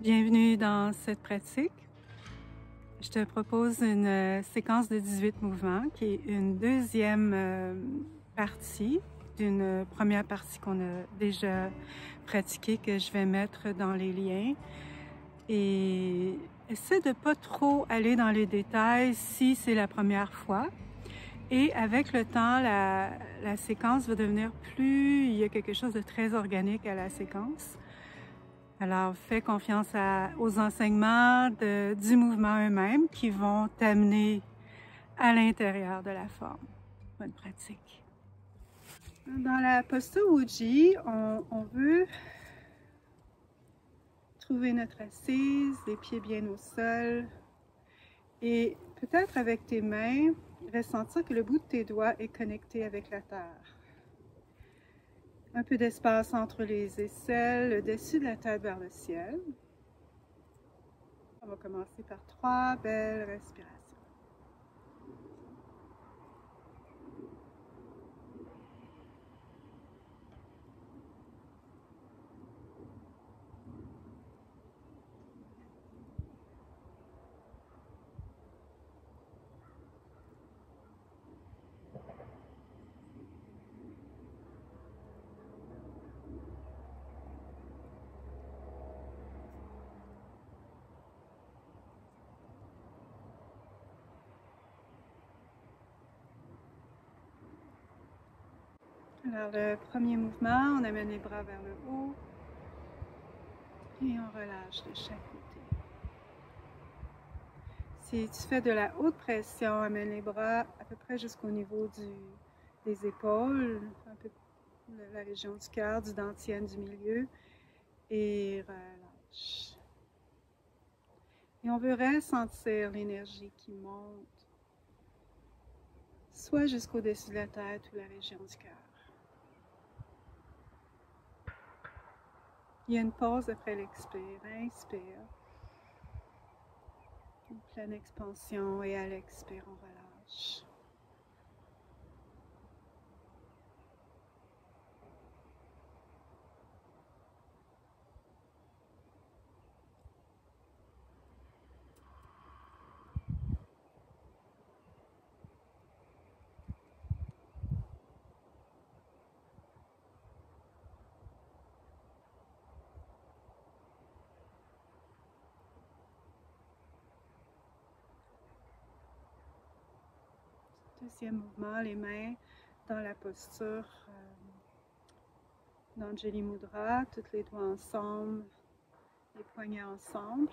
Bienvenue dans cette pratique. Je te propose une séquence de 18 mouvements qui est une deuxième partie d'une première partie qu'on a déjà pratiquée, que je vais mettre dans les liens. Et essaie de ne pas trop aller dans les détails si c'est la première fois. Et avec le temps, la séquence va devenir il y a quelque chose de très organique à la séquence. Alors, fais confiance aux enseignements du mouvement eux-mêmes qui vont t'amener à l'intérieur de la forme. Bonne pratique. Dans la posture Uji, on veut trouver notre assise, les pieds bien au sol, et peut-être avec tes mains, ressentir que le bout de tes doigts est connecté avec la terre. Un peu d'espace entre les aisselles, le dessus de la tête vers le ciel. On va commencer par 3 belles respirations. Alors, le premier mouvement, on amène les bras vers le haut et on relâche de chaque côté. Si tu fais de la haute pression, amène les bras à peu près jusqu'au niveau des épaules, un peu de la région du cœur, du dantian du milieu, et relâche. Et on veut ressentir l'énergie qui monte, soit jusqu'au-dessus de la tête ou la région du cœur. Il y a une pause après l'expire. Inspire. Une pleine expansion et à l'expire, on relâche. Deuxième mouvement, les mains dans la posture d'Anjali Mudra, toutes les doigts ensemble, les poignets ensemble.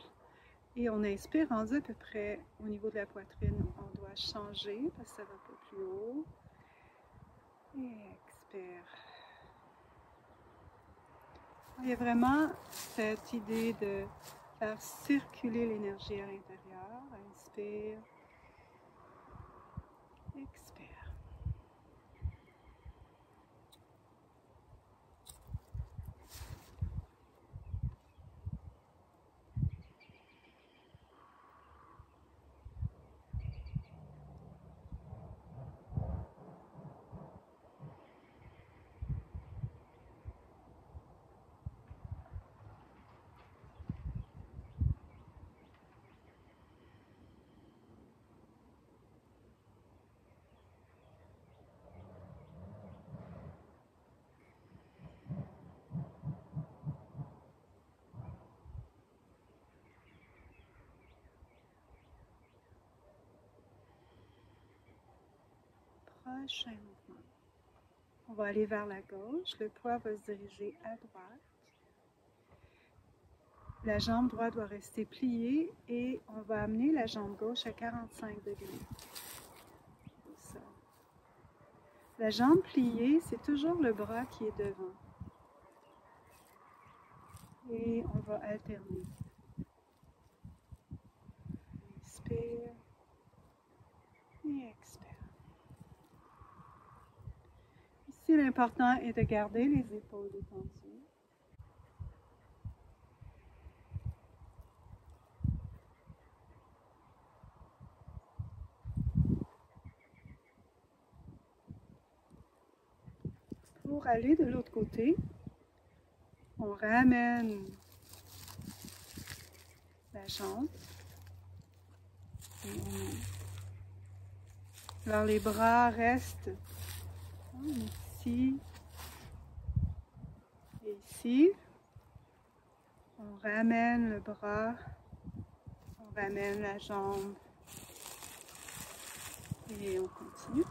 Et on inspire, rendu à peu près au niveau de la poitrine, on doit changer parce que ça ne va pas plus haut. Et expire. Il y a vraiment cette idée de faire circuler l'énergie à l'intérieur. Inspire. Expire. Prochain mouvement. On va aller vers la gauche, le poids va se diriger à droite. La jambe droite doit rester pliée et on va amener la jambe gauche à 45 degrés. Ça. La jambe pliée, c'est toujours le bras qui est devant. Et on va alterner. Inspire et expire. Ici, l'important est de garder les épaules détendues. Pour aller de l'autre côté, on ramène la jambe. Et on ouvre. Alors les bras restent ici et ici. On ramène le bras, on ramène la jambe et on continue.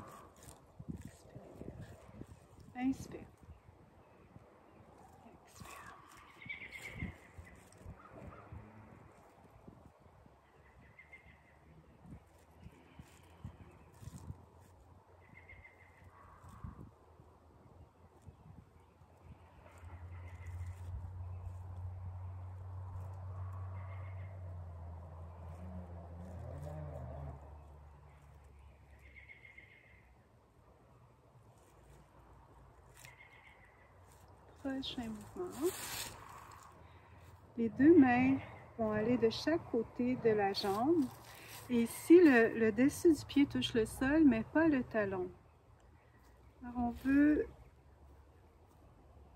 Inspire. Inspire. Expire. Prochain mouvement. Les deux mains vont aller de chaque côté de la jambe. Et ici, le dessus du pied touche le sol, mais pas le talon. Alors on veut,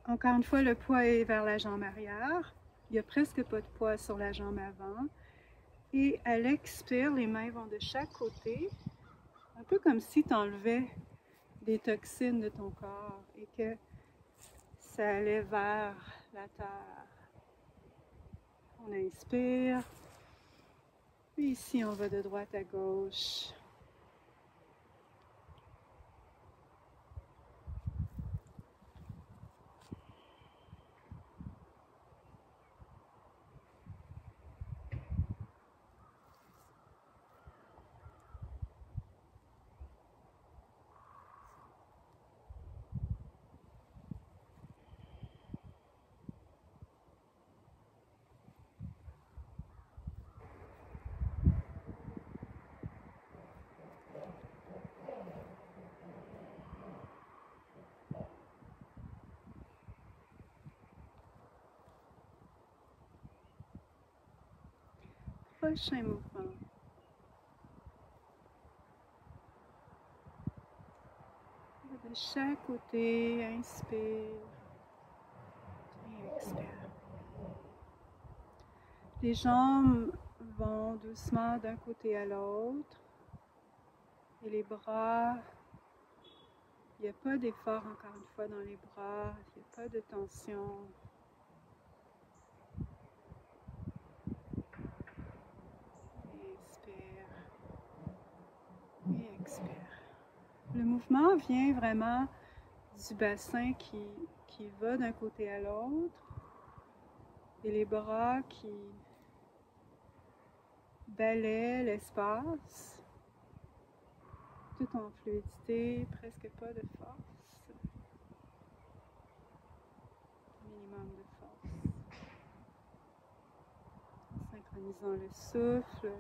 encore une fois, le poids est vers la jambe arrière. Il n'y a presque pas de poids sur la jambe avant. Et à l'expire, les mains vont de chaque côté, un peu comme si tu enlevais des toxines de ton corps et que ça allait vers la terre. On inspire, puis ici on va de droite à gauche. Prochain mouvement. De chaque côté, inspire et expire. Les jambes vont doucement d'un côté à l'autre. Et les bras, il n'y a pas d'effort encore une fois dans les bras, il n'y a pas de tension. Inspire et expire. Le mouvement vient vraiment du bassin qui va d'un côté à l'autre et les bras qui balayent l'espace, tout en fluidité, presque pas de force, minimum de force. Synchronisant le souffle.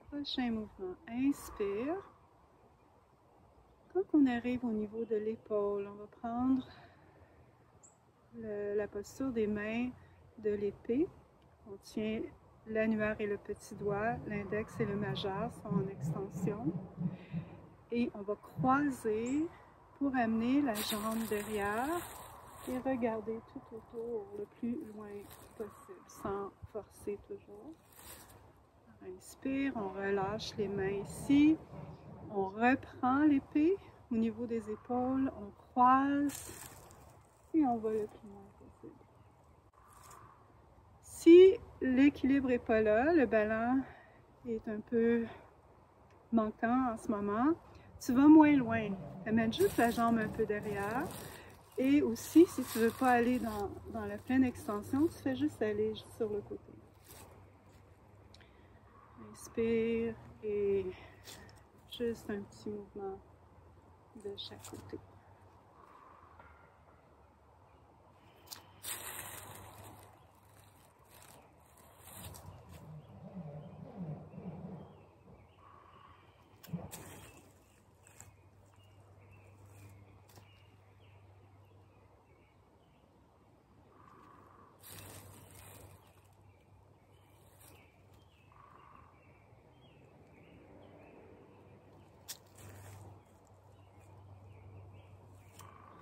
Prochain mouvement, inspire. Quand on arrive au niveau de l'épaule, on va prendre la posture des mains de l'épée. On tient l'annulaire et le petit doigt, l'index et le majeur sont en extension. Et on va croiser pour amener la jambe derrière et regarder tout autour le plus loin possible, sans forcer toujours. Inspire, on relâche les mains ici, on reprend l'épée au niveau des épaules, on croise et on va le plus loin possible. Si l'équilibre n'est pas là, le ballon est un peu manquant en ce moment, tu vas moins loin. Amène juste la jambe un peu derrière. Et aussi, si tu ne veux pas aller dans la pleine extension, tu fais juste aller sur le côté. Inspire et juste un petit mouvement de chaque côté.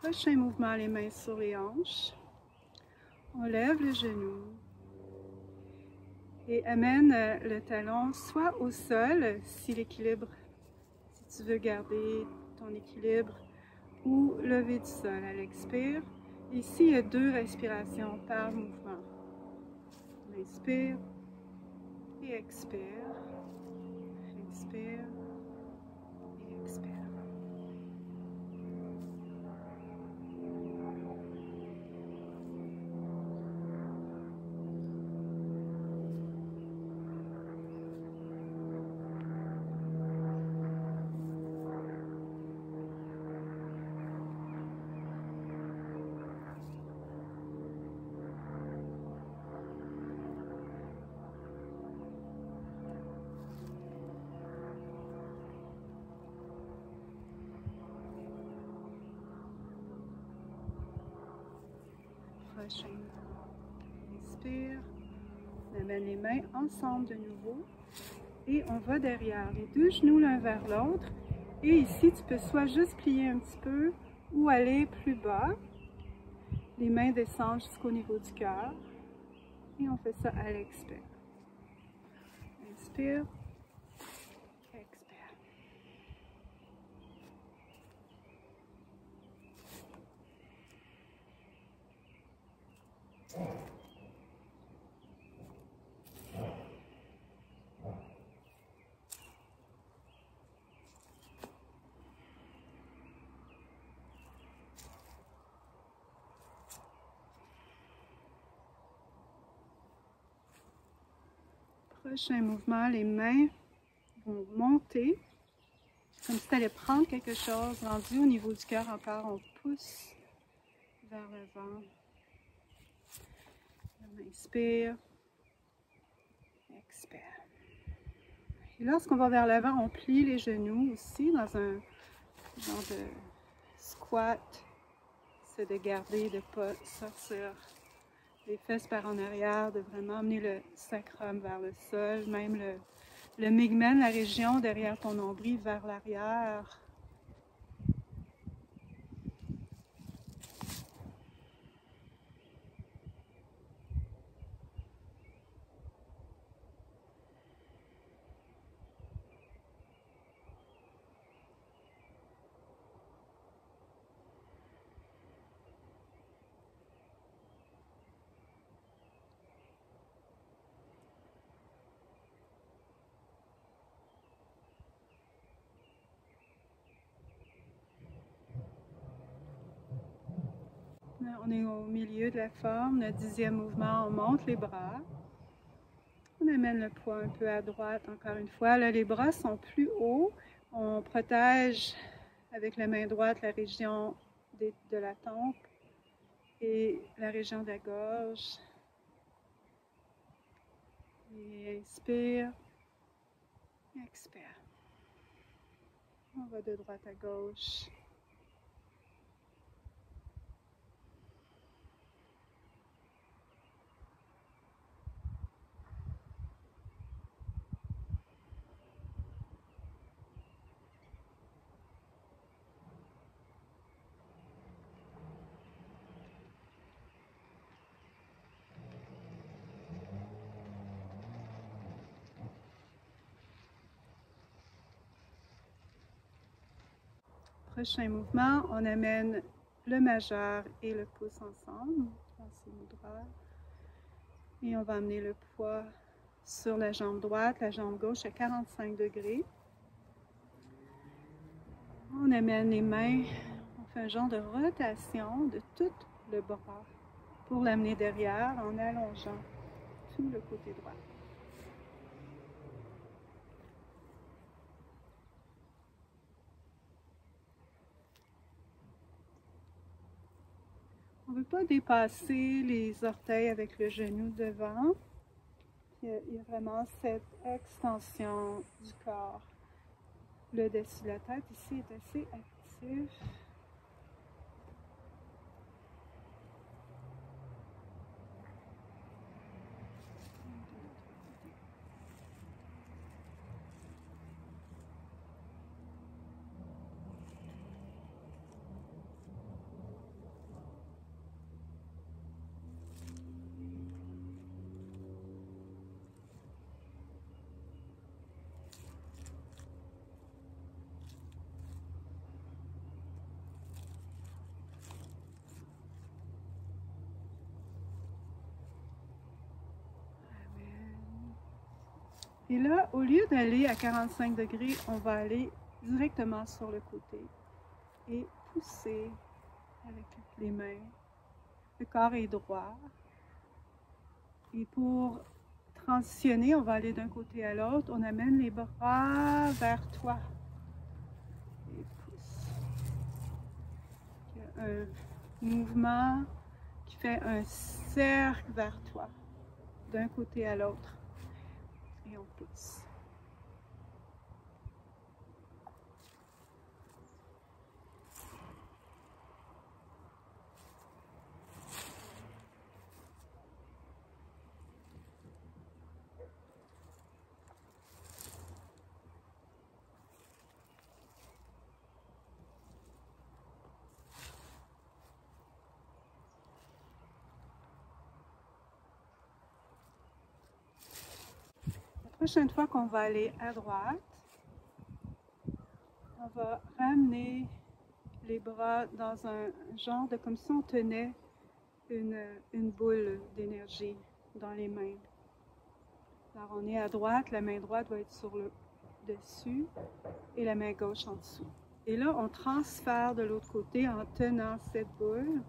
Prochain mouvement, les mains sur les hanches. On lève le genou et amène le talon soit au sol, si l'équilibre, si tu veux garder ton équilibre, ou lever du sol à l'expire. Ici, il y a 2 respirations par mouvement. On inspire et expire. Inspire et expire. Prochain. Inspire. On amène les mains ensemble de nouveau. Et on va derrière, les 2 genoux l'un vers l'autre. Et ici, tu peux soit juste plier un petit peu ou aller plus bas. Les mains descendent jusqu'au niveau du cœur. Et on fait ça à l'expire. Inspire. Expire. Prochain mouvement, les mains vont monter, comme si tu allais prendre quelque chose, rendu au niveau du cœur encore, on pousse vers l'avant. On inspire, expire. Et lorsqu'on va vers l'avant, on plie les genoux aussi dans un genre de squat. C'est de garder, de ne pas sortir les fesses par en arrière, de vraiment amener le sacrum vers le sol, même le migmen, la région derrière ton nombril, vers l'arrière. On est au milieu de la forme. Le 10e mouvement, on monte les bras. On amène le poids un peu à droite, encore une fois. Là, les bras sont plus hauts. On protège avec la main droite la région de la tempe et la région de la gorge. Et inspire. Expire. On va de droite à gauche. Prochain mouvement, on amène le majeur et le pouce ensemble, droit. Et on va amener le poids sur la jambe droite, la jambe gauche à 45 degrés. On amène les mains, on fait un genre de rotation de tout le bras pour l'amener derrière en allongeant tout le côté droit. On ne veut pas dépasser les orteils avec le genou devant. Il y a vraiment cette extension du corps. Le dessus de la tête ici est assez actif. Et là, au lieu d'aller à 45 degrés, on va aller directement sur le côté et pousser avec les mains. Le corps est droit. Et pour transitionner, on va aller d'un côté à l'autre. On amène les bras vers toi. Et pousse. Il y a un mouvement qui fait un cercle vers toi, d'un côté à l'autre. Et on pousse. La prochaine fois qu'on va aller à droite, on va ramener les bras dans un genre de comme si on tenait une boule d'énergie dans les mains. Alors on est à droite, la main droite va être sur le dessus et la main gauche en dessous. Et là, on transfère de l'autre côté en tenant cette boule.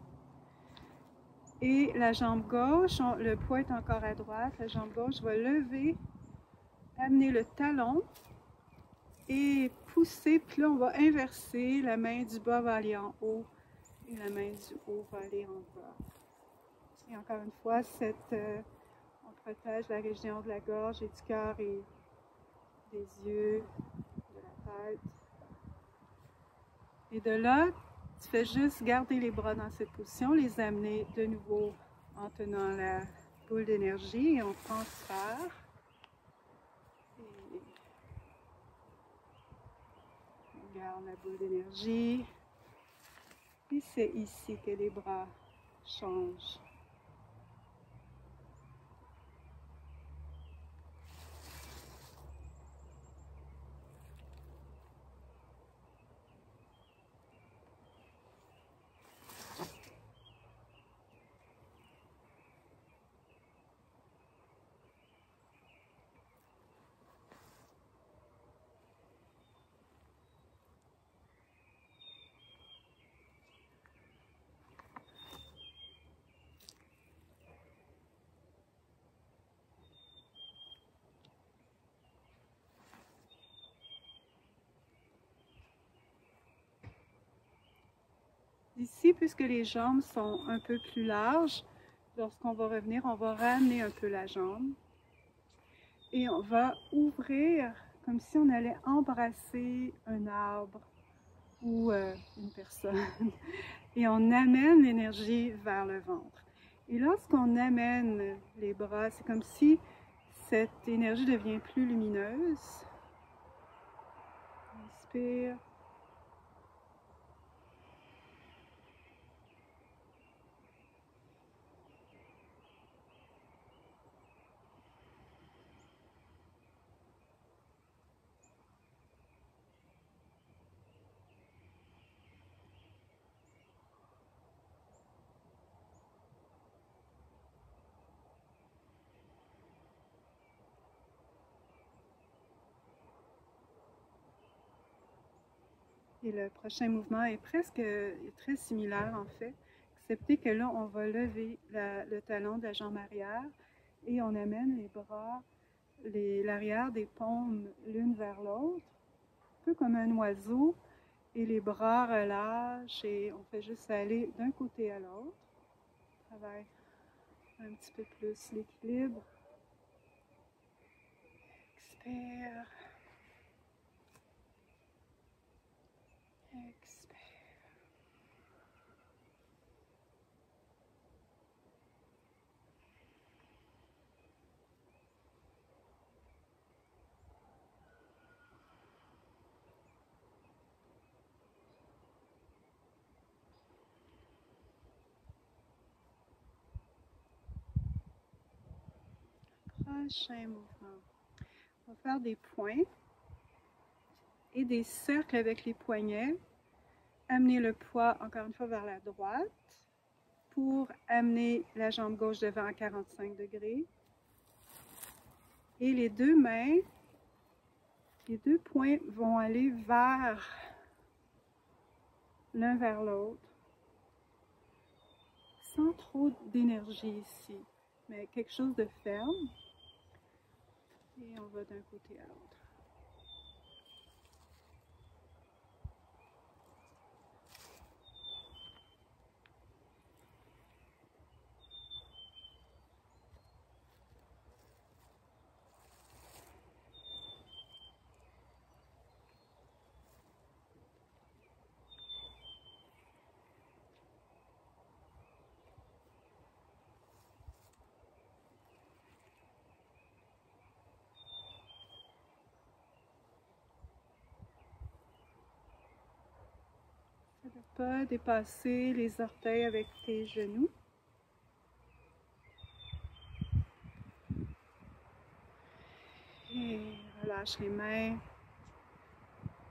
Et la jambe gauche, le poids est encore à droite, la jambe gauche va lever, amener le talon et pousser, puis là on va inverser, la main du bas va aller en haut et la main du haut va aller en bas. Et encore une fois, on protège la région de la gorge et du cœur et des yeux, de la tête. Et de là, tu fais juste garder les bras dans cette position, les amener de nouveau en tenant la boule d'énergie et on transfère. Et on garde la boule d'énergie. Et c'est ici que les bras changent. Ici, puisque les jambes sont un peu plus larges, lorsqu'on va revenir, on va ramener un peu la jambe. Et on va ouvrir comme si on allait embrasser un arbre ou une personne. Et on amène l'énergie vers le ventre. Et lorsqu'on amène les bras, c'est comme si cette énergie devient plus lumineuse. Inspire. Et le prochain mouvement est très similaire en fait, excepté que là, on va lever le talon de la jambe arrière et on amène les bras, l'arrière des paumes l'une vers l'autre, un peu comme un oiseau, et les bras relâchent et on fait juste aller d'un côté à l'autre. On travaille un petit peu plus l'équilibre. Expire. Expire. Prochain mouvement. On va faire des points et des cercles avec les poignets. Amener le poids encore une fois vers la droite pour amener la jambe gauche devant à 45 degrés. Et les deux mains Les deux points vont aller l'un vers l'autre, sans trop d'énergie ici, mais quelque chose de ferme. Et on va d'un côté à l'autre. Ne pas dépasser les orteils avec tes genoux. Et relâche les mains.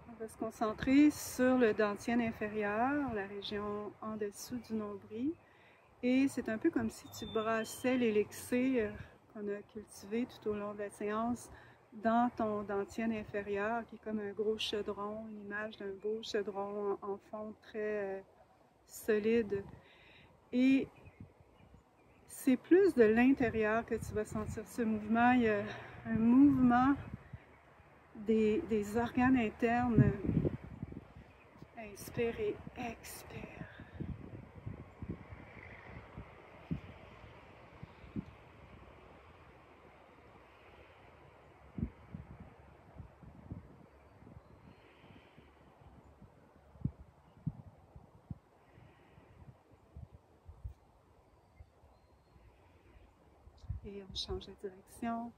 On va se concentrer sur le dantian inférieur, la région en dessous du nombril. Et c'est un peu comme si tu brassais l'élixir qu'on a cultivé tout au long de la séance dans ton dantian inférieur, qui est comme un gros chaudron, une image d'un beau chaudron en fonte très solide. Et c'est plus de l'intérieur que tu vas sentir ce mouvement. Il y a un mouvement des organes internes. Inspire et expire. Et on change de direction.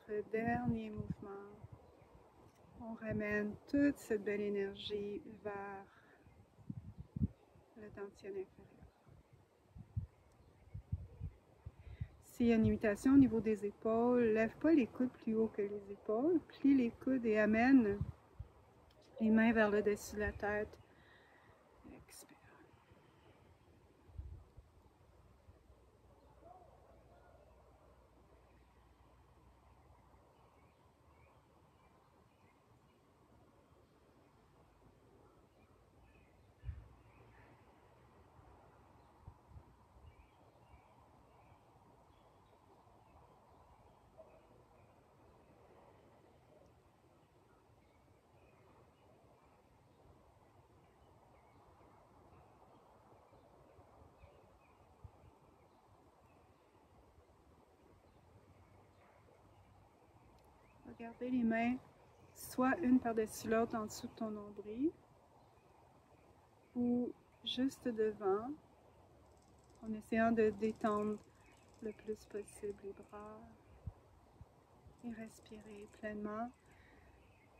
Notre dernier mouvement, on ramène toute cette belle énergie vers le dantian inférieur. S'il y a une limitation au niveau des épaules, lève pas les coudes plus haut que les épaules, plie les coudes et amène les mains vers le dessus de la tête. Expire. Regardez les mains, soit une par-dessus l'autre en dessous de ton nombril, ou juste devant, en essayant de détendre le plus possible les bras et respirer pleinement.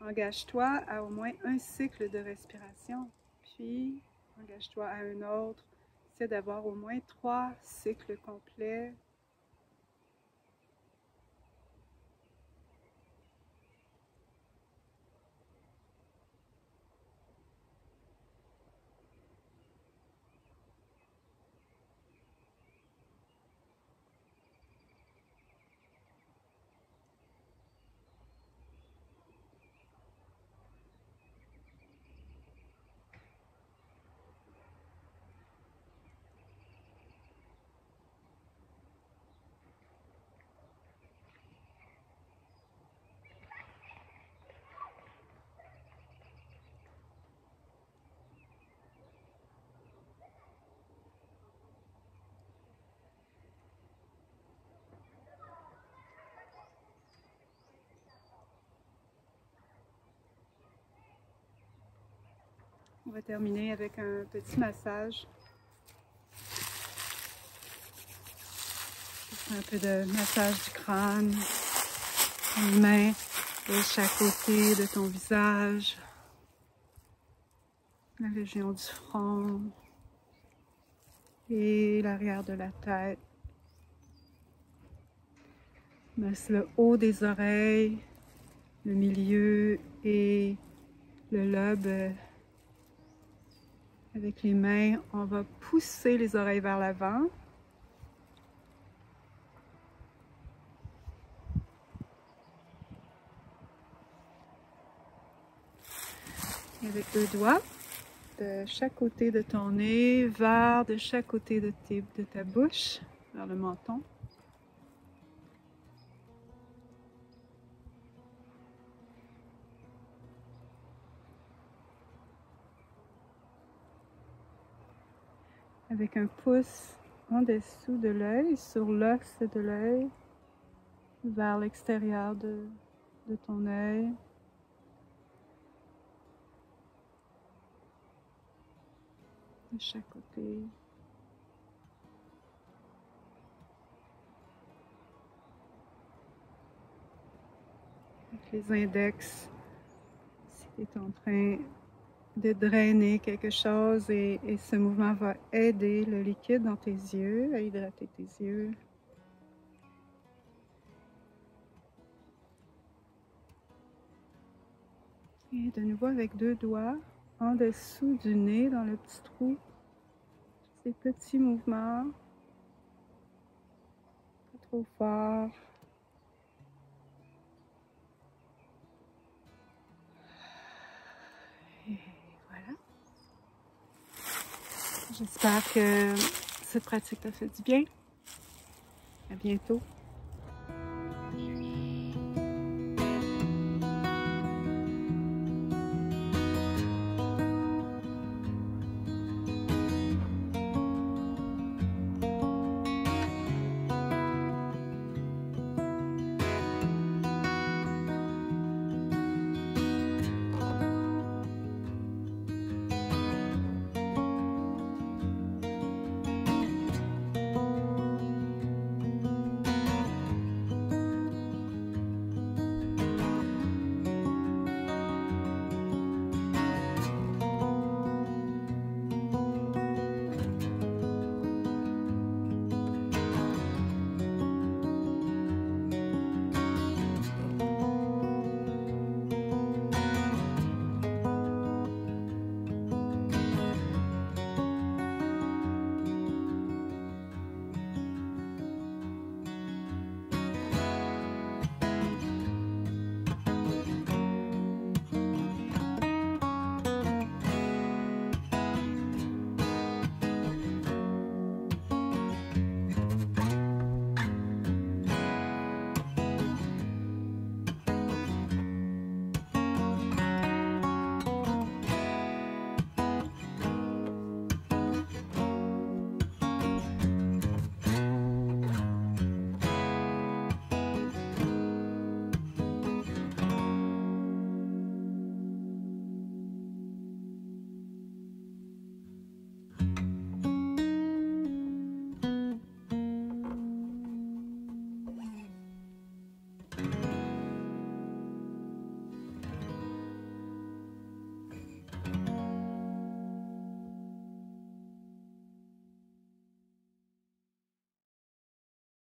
Engage-toi à au moins un cycle de respiration, puis engage-toi à un autre. Essaie d'avoir au moins 3 cycles complets. On va terminer avec un petit massage. Un peu de massage du crâne, les mains de chaque côté de ton visage. la région du front et l'arrière de la tête. Masse le haut des oreilles, le milieu et le lobe. Avec les mains, on va pousser les oreilles vers l'avant. Avec 2 doigts, de chaque côté de ton nez, vers de chaque côté de ta bouche, vers le menton. Avec un pouce en dessous de l'œil, sur l'os de l'œil, vers l'extérieur de ton œil. De chaque côté. Avec les index, si tu es en train de drainer quelque chose et ce mouvement va aider le liquide dans tes yeux, à hydrater tes yeux. Et de nouveau avec 2 doigts en dessous du nez, dans le petit trou, ces petits mouvements, pas trop forts. Et voilà. J'espère que cette pratique t'a fait du bien. À bientôt.